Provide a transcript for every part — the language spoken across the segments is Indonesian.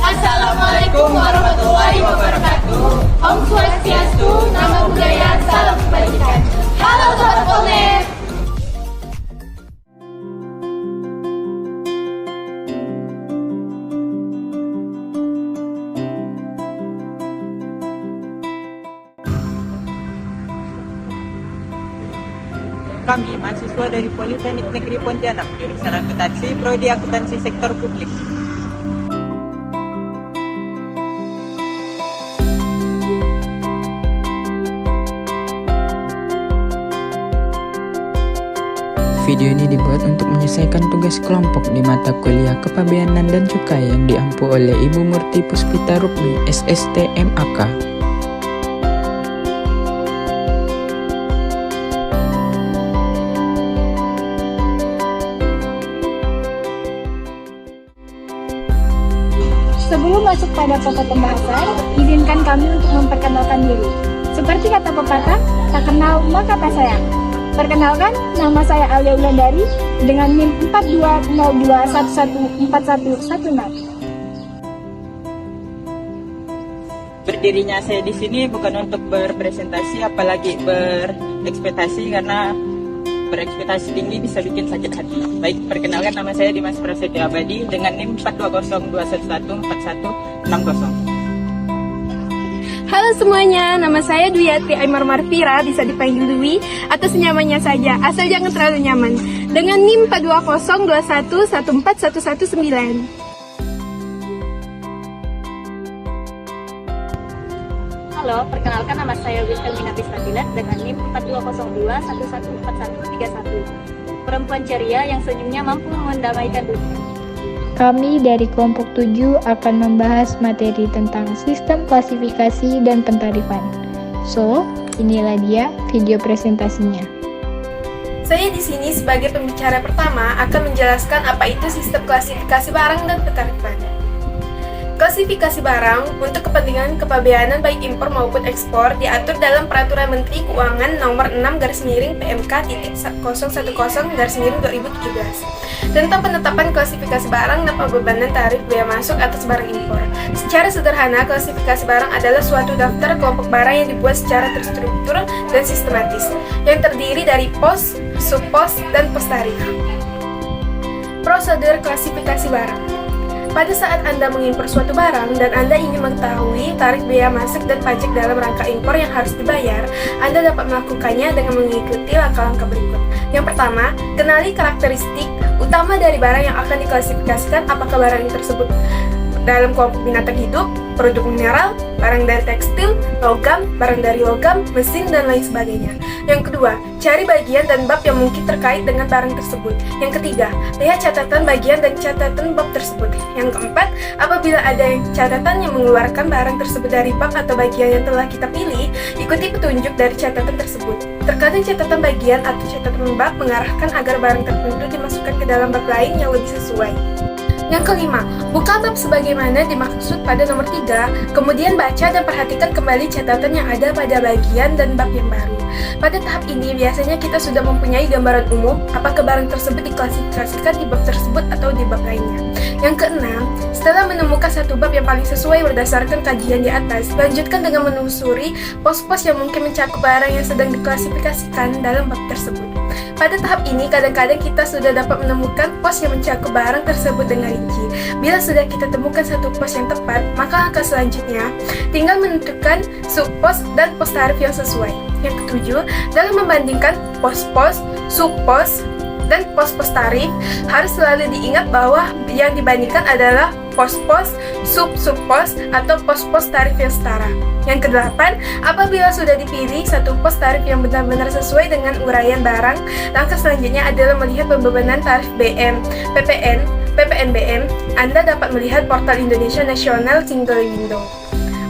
Assalamualaikum warahmatullahi wabarakatuh. Om Swastiastu, Namo Buddhaya, Salam Kebajikan. Halo Sobat Polnet. Kami mahasiswa dari Politeknik Negeri Pontianak, jurusan akuntansi, prodi akuntansi sektor publik. Video ini dibuat untuk menyelesaikan tugas kelompok di mata kuliah Kepabeanan dan Cukai yang diampu oleh Ibu Murti Puspita Rukmi, SST MAK. Sebelum masuk pada pokok pembahasan, izinkan kami untuk memperkenalkan diri. Seperti kata pepatah, tak kenal maka tak sayang. Perkenalkan, nama saya Alia Wulandari dengan NIM 42021141. Berdirinya saya di sini bukan untuk berpresentasi, apalagi berekspektasi, karena berekspektasi tinggi bisa bikin sakit hati. Baik, perkenalkan, nama saya Dimas Prasetyo Abadi dengan NIM 4202114160. Halo semuanya, nama saya Dwiyati Aymar Marfira, bisa dipanggil Dwi atau senyamannya saja, asal jangan terlalu nyaman. Dengan NIM 4202114119. Halo, perkenalkan nama saya Wilhelmina Pistadilat dengan NIM 4202114131. Perempuan ceria yang senyumnya mampu mendamaikan dunia. Kami dari kelompok 7 akan membahas materi tentang sistem klasifikasi dan pentarifan. So, inilah dia video presentasinya. Saya di sini sebagai pembicara pertama akan menjelaskan apa itu sistem klasifikasi barang dan pentarifan. Klasifikasi barang untuk kepentingan kepabeanan baik impor maupun ekspor diatur dalam Peraturan Menteri Keuangan Nomor 6/PMK.1010/2017 tentang penetapan klasifikasi barang dan pembebanan tarif bea masuk atas barang impor. Secara sederhana, klasifikasi barang adalah suatu daftar kelompok barang yang dibuat secara terstruktur dan sistematis, yang terdiri dari pos, subpos, dan pos tarif. Prosedur klasifikasi barang. Pada saat Anda mengimpor suatu barang dan Anda ingin mengetahui tarif bea masuk dan pajak dalam rangka impor yang harus dibayar, Anda dapat melakukannya dengan mengikuti langkah-langkah berikut. Yang pertama, kenali karakteristik utama dari barang yang akan diklasifikasikan, apakah barang tersebut dalam kelompok binatang hidup, produk mineral, barang dari tekstil, logam, barang dari logam, mesin, dan lain sebagainya. Yang kedua, cari bagian dan bab yang mungkin terkait dengan barang tersebut. Yang ketiga, lihat catatan bagian dan catatan bab tersebut. Yang keempat, apabila ada catatan yang mengeluarkan barang tersebut dari bab atau bagian yang telah kita pilih, ikuti petunjuk dari catatan tersebut. Terkadang catatan bagian atau catatan bab mengarahkan agar barang tertentu dimasukkan ke dalam bab lain yang lebih sesuai. Yang kelima, buka bab sebagaimana dimaksud pada nomor 3, kemudian baca dan perhatikan kembali catatan yang ada pada bagian dan bab yang baru. Pada tahap ini, biasanya kita sudah mempunyai gambaran umum apakah barang tersebut diklasifikasikan di bab tersebut atau di bab lainnya. Yang keenam, setelah menemukan satu bab yang paling sesuai berdasarkan kajian di atas, lanjutkan dengan menelusuri pos-pos yang mungkin mencakup barang yang sedang diklasifikasikan dalam bab tersebut. Pada tahap ini, kadang-kadang kita sudah dapat menemukan pos yang mencakup barang tersebut dengan rinci. Bila sudah kita temukan satu pos yang tepat, maka langkah selanjutnya tinggal menentukan subpos dan pos tarif yang sesuai. Yang ketujuh, dalam membandingkan pos-pos, subpos, dan pos-pos tarif, harus selalu diingat bahwa yang dibandingkan adalah pos-pos, sub-subpos, atau pos-pos tarif yang setara. Yang kedelapan, apabila sudah dipilih satu pos tarif yang benar-benar sesuai dengan uraian barang, langkah selanjutnya adalah melihat pembebanan tarif BM, PPN, PPNBM, Anda dapat melihat portal Indonesia National Single Window.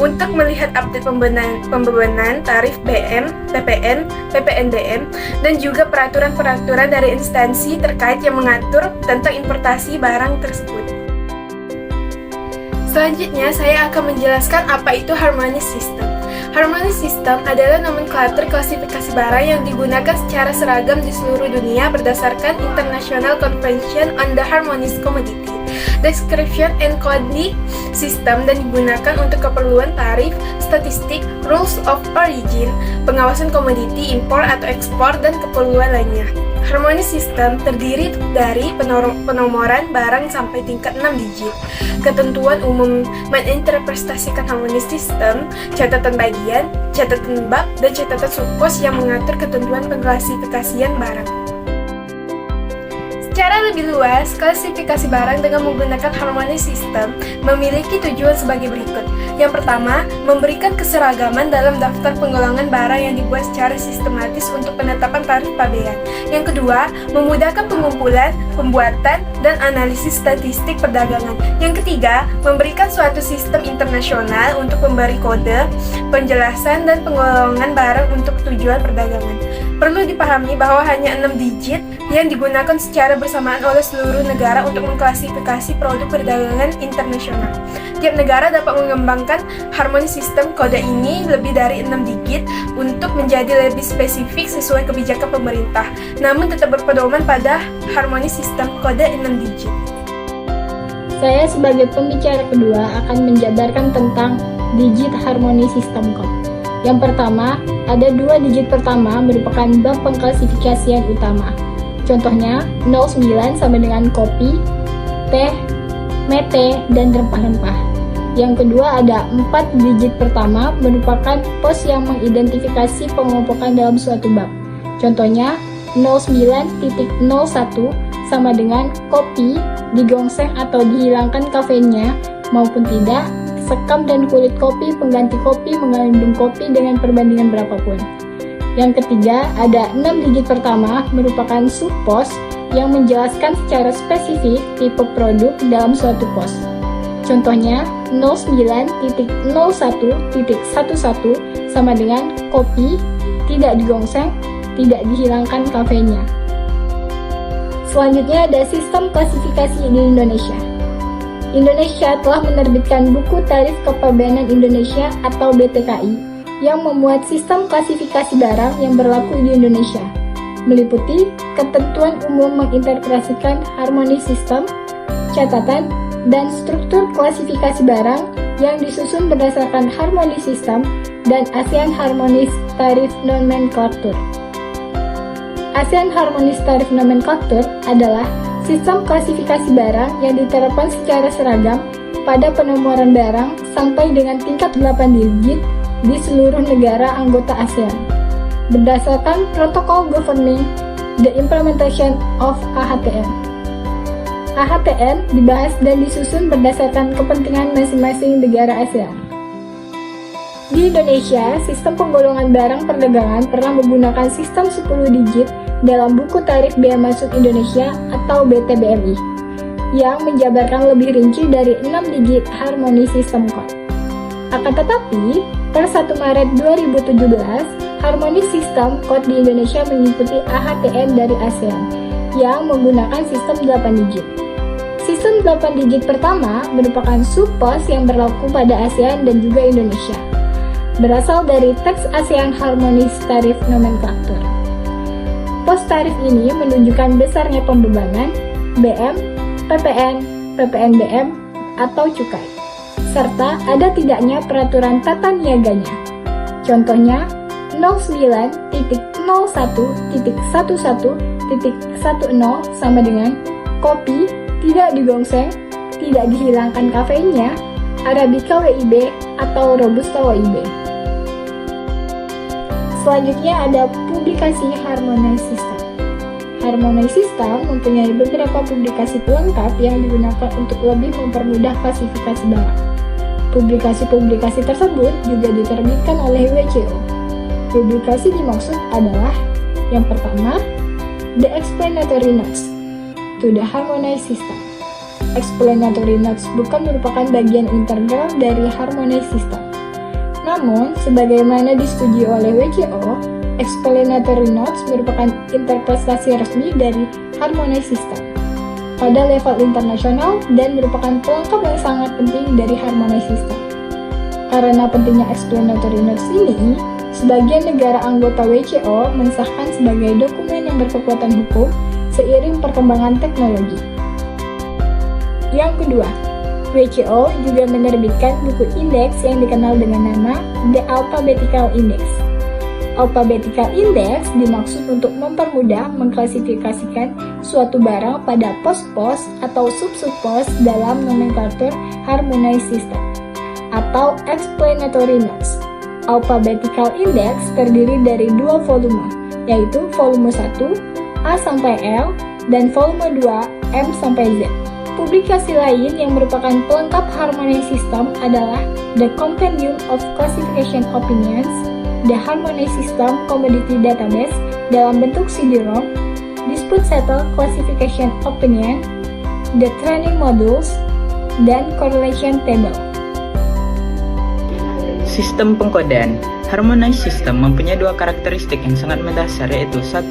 Untuk melihat update pembebanan tarif BM, PPN, PPNBM, dan juga peraturan-peraturan dari instansi terkait yang mengatur tentang importasi barang tersebut. Selanjutnya, saya akan menjelaskan apa itu harmonized system. Harmonized system adalah nomenklatur klasifikasi barang yang digunakan secara seragam di seluruh dunia berdasarkan International Convention on the Harmonized Commodity Description and Coding System dan digunakan untuk keperluan tarif, statistik, rules of origin, pengawasan komoditi, impor atau ekspor, dan keperluan lainnya. Harmonized system terdiri dari penomoran barang sampai tingkat 6 digit, ketentuan umum menginterpretasikan harmonized system, catatan bagian, catatan bab, dan catatan subpos yang mengatur ketentuan pengklasifikasian barang. Secara lebih luas, klasifikasi barang dengan menggunakan harmonized system memiliki tujuan sebagai berikut. Yang pertama, memberikan keseragaman dalam daftar penggolongan barang yang dibuat secara sistematis untuk penetapan tarif pabean. Yang kedua, memudahkan pengumpulan, pembuatan, dan analisis statistik perdagangan. Yang ketiga, memberikan suatu sistem internasional untuk memberi kode, penjelasan, dan penggolongan barang untuk tujuan perdagangan. Perlu dipahami bahwa hanya 6 digit yang digunakan secara bersamaan oleh seluruh negara untuk mengklasifikasi produk perdagangan internasional. Tiap negara dapat mengembangkan harmonized system kode ini lebih dari 6 digit untuk menjadi lebih spesifik sesuai kebijakan pemerintah, namun tetap berpedoman pada harmonized system kode 6 digit. Saya sebagai pembicara kedua akan menjabarkan tentang digit harmonized system code. Yang pertama, ada 2 digit pertama merupakan bab pengklasifikasian utama. Contohnya, 09 sama dengan kopi, teh, mete, dan rempah-rempah. Yang kedua, ada 4 digit pertama merupakan pos yang mengidentifikasi pengompokan dalam suatu bab. Contohnya, 09.01 sama dengan kopi, digongseng atau dihilangkan kafeinnya maupun tidak, sekam dan kulit kopi, pengganti kopi, mengandung kopi dengan perbandingan berapapun. Yang ketiga, ada 6 digit pertama merupakan subpos yang menjelaskan secara spesifik tipe produk dalam suatu pos. Contohnya, 09.01.11 sama dengan kopi, tidak digongseng, tidak dihilangkan kafeinnya. Selanjutnya ada sistem klasifikasi di Indonesia. Indonesia telah menerbitkan Buku Tarif Kepabeanan Indonesia atau BTKI yang memuat sistem klasifikasi barang yang berlaku di Indonesia, meliputi ketentuan umum menginterpretasikan harmonized system, catatan, dan struktur klasifikasi barang yang disusun berdasarkan harmonized system dan ASEAN Harmonized Tariff Nomenclature. ASEAN Harmonized Tariff Nomenclature adalah sistem klasifikasi barang yang diterapkan secara seragam pada penomoran barang sampai dengan tingkat 8 digit di seluruh negara anggota ASEAN, berdasarkan Protocol Governing the Implementation of AHTN. AHTN dibahas dan disusun berdasarkan kepentingan masing-masing negara ASEAN. Di Indonesia, sistem penggolongan barang perdagangan pernah menggunakan sistem 10 digit dalam Buku Tarif Bea Masuk Indonesia atau BTBMI, yang menjabarkan lebih rinci dari 6 digit harmonized system code. Akan tetapi, per 1 Maret 2017, harmonized system code di Indonesia mengikuti AHTN dari ASEAN, yang menggunakan sistem 8 digit. Sistem 8 digit pertama merupakan subpos yang berlaku pada ASEAN dan juga Indonesia, berasal dari teks ASEAN Harmonized Tariff Nomenclature. Pos tarif ini menunjukkan besarnya pembebanan, BM, PPN, PPNBM, atau cukai, serta ada tidaknya peraturan tata niaganya. Contohnya, 09.01.11.10 sama dengan kopi, tidak digongseng, tidak dihilangkan kafeinnya, Arabica WIB atau Robusta WIB. Selanjutnya ada publikasi harmonized system. Harmonized system mempunyai beberapa publikasi pelengkap yang digunakan untuk lebih mempermudah klasifikasi barang. Publikasi-publikasi tersebut juga diterbitkan oleh WCO. Publikasi dimaksud adalah yang pertama, The Explanatory Notes to the Harmonized System. explanatory notes bukan merupakan bagian integral dari harmonize system. Namun, sebagaimana disetujui oleh WCO, explanatory notes merupakan interpretasi resmi dari harmonize system pada level internasional dan merupakan pelengkap yang sangat penting dari harmonize system. Karena pentingnya explanatory notes ini, sebagian negara anggota WCO mensahkan sebagai dokumen yang berkekuatan hukum seiring perkembangan teknologi. Yang kedua, WCO juga menerbitkan buku indeks yang dikenal dengan nama The Alphabetical Index. Alphabetical Index dimaksud untuk mempermudah mengklasifikasikan suatu barang pada pos-pos atau sub-sub-pos dalam nomenklatur harmonized system atau explanatory notes. Alphabetical Index terdiri dari dua volume, yaitu volume 1 A sampai L dan volume 2 M sampai Z. Publikasi lain yang merupakan pelengkap harmonize system adalah The Compendium of Classification Opinions, The Harmonize System Commodity Database dalam bentuk CD-ROM, Dispute Settle Classification Opinion, The Training Modules, dan Correlation Table. Sistem pengkodean. Harmonized system mempunyai dua karakteristik yang sangat mendasar, yaitu 1.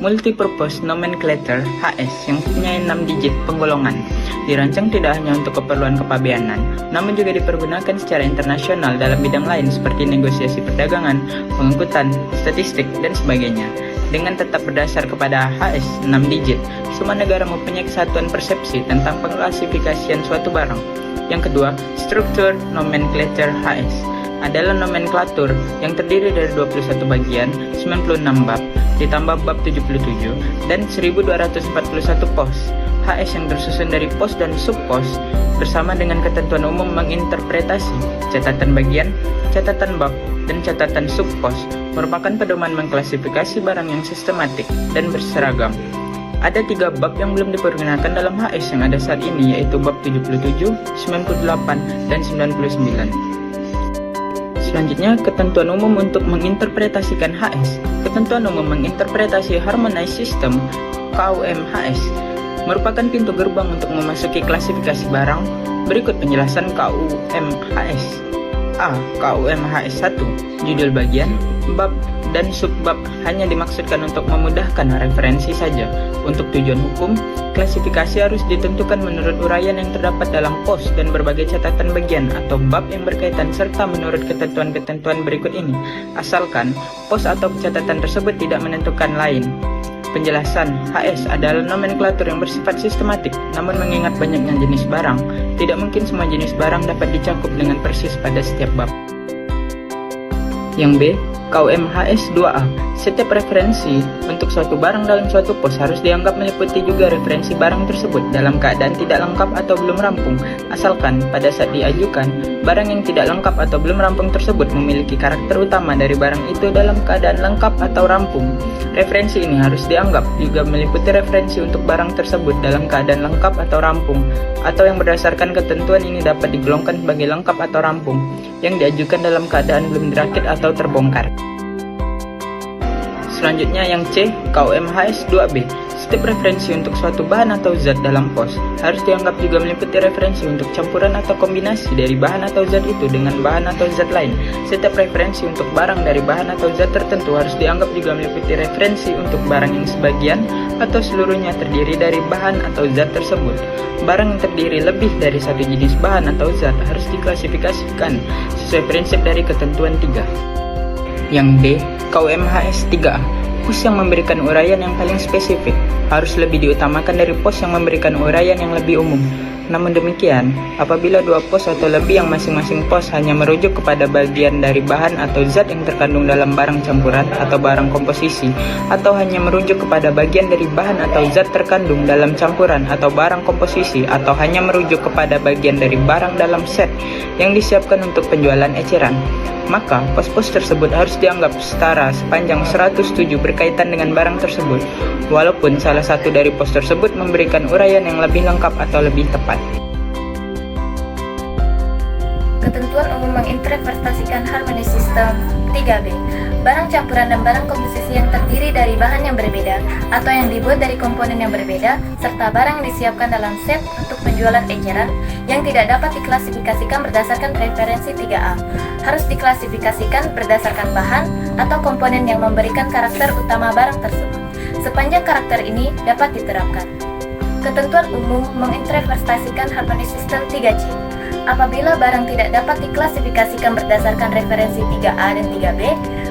Multipurpose Nomenclature (HS) yang mempunyai 6 digit penggolongan. Dirancang tidak hanya untuk keperluan kepabeanan, namun juga dipergunakan secara internasional dalam bidang lain seperti negosiasi perdagangan, pengangkutan, statistik, dan sebagainya. Dengan tetap berdasar kepada HS 6 digit, semua negara mempunyai kesatuan persepsi tentang pengklasifikasian suatu barang. Yang kedua, Structure Nomenclature HS adalah nomenklatur yang terdiri dari 21 bagian, 96 bab, ditambah bab 77, dan 1241 pos. HS yang tersusun dari pos dan subpos bersama dengan ketentuan umum menginterpretasi catatan bagian, catatan bab, dan catatan subpos merupakan pedoman mengklasifikasi barang yang sistematik dan berseragam. Ada 3 bab yang belum dipergunakan dalam HS yang ada saat ini, yaitu bab 77, 98, dan 99. Selanjutnya, ketentuan umum untuk menginterpretasikan HS. Ketentuan umum menginterpretasi Harmonized System (KUM-HS) merupakan pintu gerbang untuk memasuki klasifikasi barang. Berikut penjelasan KUM-HS. A. KUM-HS 1. Judul bagian, bab, dan subbab hanya dimaksudkan untuk memudahkan referensi saja. Untuk tujuan hukum, klasifikasi harus ditentukan menurut uraian yang terdapat dalam pos dan berbagai catatan bagian atau bab yang berkaitan serta menurut ketentuan-ketentuan berikut ini, asalkan pos atau catatan tersebut tidak menentukan lain. Penjelasan, HS adalah nomenklatur yang bersifat sistematik, namun mengingat banyaknya jenis barang, tidak mungkin semua jenis barang dapat dicakup dengan persis pada setiap bab. Yang B, KUM-HS 2A. Setiap referensi untuk suatu barang dalam suatu pos harus dianggap meliputi juga referensi barang tersebut dalam keadaan tidak lengkap atau belum rampung, asalkan pada saat diajukan, barang yang tidak lengkap atau belum rampung tersebut memiliki karakter utama dari barang itu dalam keadaan lengkap atau rampung. Referensi ini harus dianggap juga meliputi referensi untuk barang tersebut dalam keadaan lengkap atau rampung, atau yang berdasarkan ketentuan ini dapat digolongkan sebagai lengkap atau rampung, yang diajukan dalam keadaan belum dirakit atau terbongkar. Selanjutnya yang C, KUM-HS 2B. Setiap referensi untuk suatu bahan atau zat dalam pos harus dianggap juga meliputi referensi untuk campuran atau kombinasi dari bahan atau zat itu dengan bahan atau zat lain. Setiap referensi untuk barang dari bahan atau zat tertentu harus dianggap juga meliputi referensi untuk barang yang sebagian atau seluruhnya terdiri dari bahan atau zat tersebut. Barang yang terdiri lebih dari satu jenis bahan atau zat harus diklasifikasikan sesuai prinsip dari ketentuan 3. Yang D, KUM-HS 3A. Pos yang memberikan uraian yang paling spesifik harus lebih diutamakan dari pos yang memberikan uraian yang lebih umum. Namun demikian, apabila dua pos atau lebih yang masing-masing pos hanya merujuk kepada bagian dari bahan atau zat yang terkandung dalam barang campuran atau barang komposisi, atau hanya merujuk kepada bagian dari bahan atau zat terkandung dalam campuran atau barang komposisi, atau hanya merujuk kepada bagian dari barang dalam set yang disiapkan untuk penjualan eceran, maka pos-pos tersebut harus dianggap setara sepanjang 107 berkaitan dengan barang tersebut, walaupun salah satu dari pos tersebut memberikan uraian yang lebih lengkap atau lebih tepat. Ketentuan umum menginterpretasikan harmony system 3B. Barang campuran dan barang komposisi yang terdiri dari bahan yang berbeda atau yang dibuat dari komponen yang berbeda serta barang yang disiapkan dalam set untuk penjualan eceran yang tidak dapat diklasifikasikan berdasarkan referensi 3A harus diklasifikasikan berdasarkan bahan atau komponen yang memberikan karakter utama barang tersebut sepanjang karakter ini dapat diterapkan. Ketentuan umum menginterpretasikan harmony system 3C. Apabila barang tidak dapat diklasifikasikan berdasarkan referensi 3A dan 3B,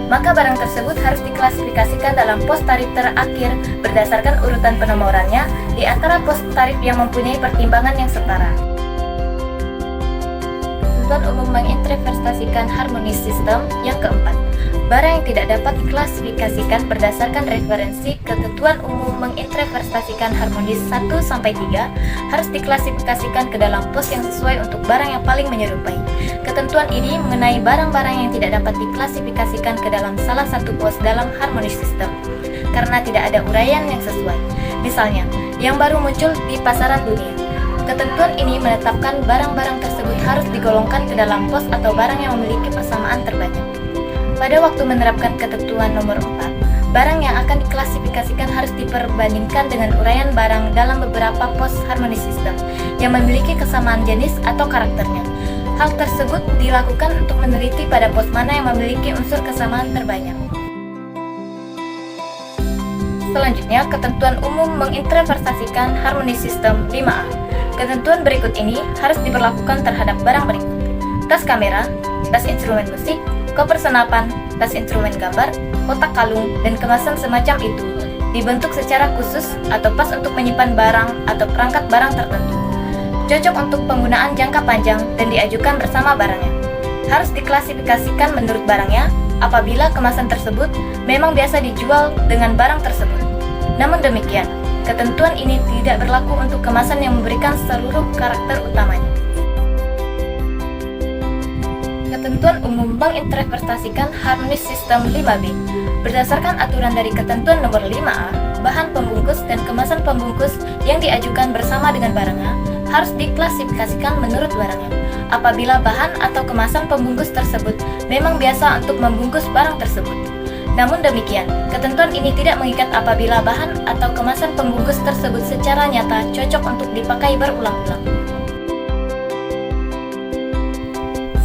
maka barang tersebut harus diklasifikasikan dalam pos tarif terakhir berdasarkan urutan penomorannya di antara pos tarif yang mempunyai pertimbangan yang setara. Ketentuan umum menginterpretasikan harmony system yang keempat. Barang yang tidak dapat diklasifikasikan berdasarkan referensi ketentuan umum menginterpretasikan harmonis 1-3 harus diklasifikasikan ke dalam pos yang sesuai untuk barang yang paling menyerupai. Ketentuan ini mengenai barang-barang yang tidak dapat diklasifikasikan ke dalam salah satu pos dalam harmony system karena tidak ada uraian yang sesuai. Misalnya, yang baru muncul di pasaran dunia. Ketentuan ini menetapkan barang-barang tersebut harus digolongkan ke dalam pos atau barang yang memiliki persamaan terbanyak. Pada waktu menerapkan ketentuan nomor 4, barang yang akan diklasifikasikan harus diperbandingkan dengan uraian barang dalam beberapa pos harmony system yang memiliki kesamaan jenis atau karakternya. Hal tersebut dilakukan untuk meneliti pada pos mana yang memiliki unsur kesamaan terbanyak. Selanjutnya, ketentuan umum menginterpretasikan harmony system 5A. Ketentuan berikut ini harus diberlakukan terhadap barang berikut: tas kamera, tas instrumen musik, koper senapan, tas instrumen gambar, kotak kalung, dan kemasan semacam itu dibentuk secara khusus atau pas untuk menyimpan barang atau perangkat barang tertentu. Cocok untuk penggunaan jangka panjang dan diajukan bersama barangnya. Harus diklasifikasikan menurut barangnya apabila kemasan tersebut memang biasa dijual dengan barang tersebut. Namun demikian, ketentuan ini tidak berlaku untuk kemasan yang memberikan seluruh karakter utamanya. Ketentuan umum menginterpretasikan harmony system 5B. Berdasarkan aturan dari ketentuan nomor 5A, bahan pembungkus dan kemasan pembungkus yang diajukan bersama dengan barangnya harus diklasifikasikan menurut barangnya. Apabila bahan atau kemasan pembungkus tersebut memang biasa untuk membungkus barang tersebut. Namun demikian, ketentuan ini tidak mengikat apabila bahan atau kemasan pembungkus tersebut secara nyata cocok untuk dipakai berulang-ulang.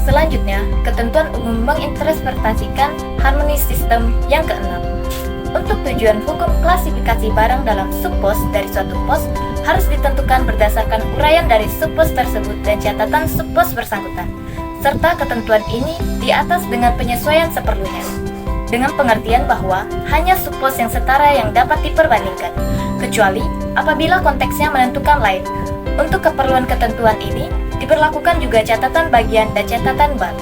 Selanjutnya, ketentuan umum menginterpretasikan harmony system yang keenam. Untuk tujuan hukum klasifikasi barang dalam subpos dari suatu pos harus ditentukan berdasarkan uraian dari subpos tersebut dan catatan subpos bersangkutan, serta ketentuan ini di atas dengan penyesuaian seperlunya. Dengan pengertian bahwa hanya subpos yang setara yang dapat diperbandingkan, kecuali apabila konteksnya menentukan lain. Untuk keperluan ketentuan ini, diberlakukan juga catatan bagian dan catatan bar.